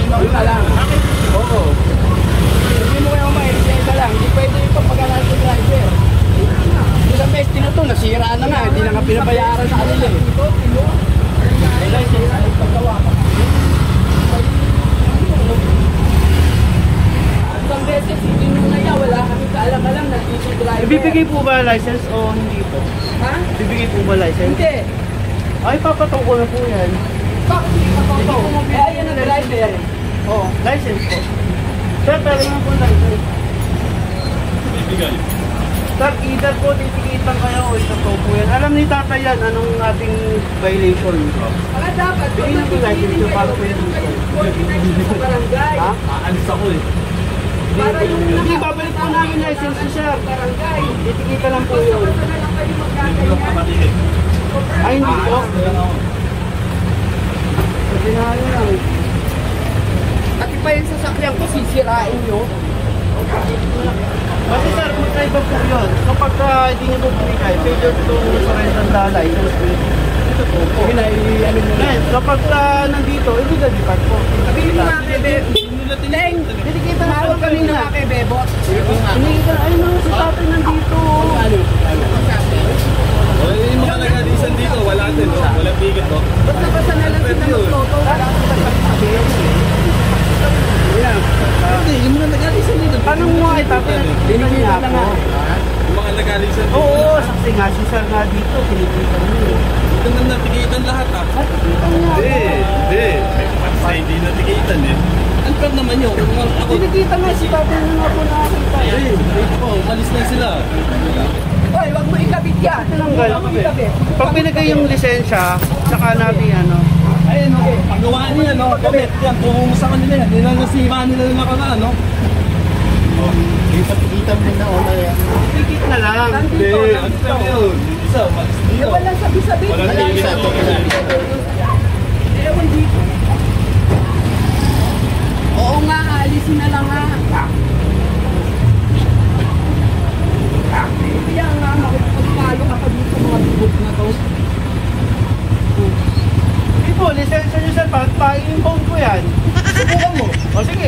Ano ka lang? Oo. Hindi mo kaya lisensya lang. Hindi pwede yung pagpagalan sa driver. Isang beses tinuto, nasira na nga. Hindi na nga pinabayaran sa kanila eh. May license, ay paggawa ka. Isang beses, hindi nyo na yan. Wala kami kaalam-alam na dito driver. Ibibigay po ba license o hindi po? Ha? Ibibigay po ba license? Hindi. Ay, papatong ko na po yan. Bakit hindi papataw? Eh, ayan na driver. Oo, license po. Sir, pero nga po license. Ibigay. Sir, either po titikitan kayo o isa po po yan. Alam ni tatay yan, anong ating violation? Baka dapat, Bigyan na po license yung para po yung sa barangay. Ha? Aalis ako eh. Para yung Hindi, babalik po namin license ni sir. barangay. Titikitan lang po yun. Basta na lang kayo Hindi ko magkakayan. kapatid. Ay, hindi po. Sabi na ano lang. Pati pa yung sasakyan ko, sisirain nyo. Kasi sir, magkaiba po yun. Kapag hindi nyo po pinigay, failure to surrender the license. Ito po po. Sige na, i-ano mo na. Kapag nandito, illegal depart po. Sabihin mo nga kay Bebot. Teng, Titikitan na tumawag kami na kay Bebot. Illegal, ayun na, si tatay nandito. Ano? Yung mga nag-alisan dito, wala din. Walang bigat to. Basta na lang sila magtoto. Wala ko sabihin. Hindi, yung mga nag-alisan dito. Tanong mo ay tatay, Dinigil niya na ako. nga. Yung mga nag-alisan dito. Oo, saksi nga si sir nga dito, tinikitan niyo. Ito na natikitan lahat ah. Tinikitan niya ako. Hindi. Basta hindi natikitan eh. Ang crowd naman yun. Ako, Tinikitan nga si tatay na nga po nakakita. ito, umalis na sila. Oy, wag mo ikabit yan. Tinanggal. Wag mo ikabit. Pag binigay yung lisensya, saka natin ano. Ayun, no. Paggawa niya, no. Comment yan. Kung sa kanila yan. Hindi na nasira nila na nakaraan, no. Kita mo na una yan. Tikit na lang. Hindi, ano pa yun? Isa, umalis dito. Walang sabi-sabi. Walang Wala tigil. Ewan dito. Oo nga, alisin na lang ha. Kaya nga, makipagpalo ka pa dito sa mga bubog na to. Hindi po, lisensya nyo sir, pa-inbound ko yan. Subukan mo. O sige,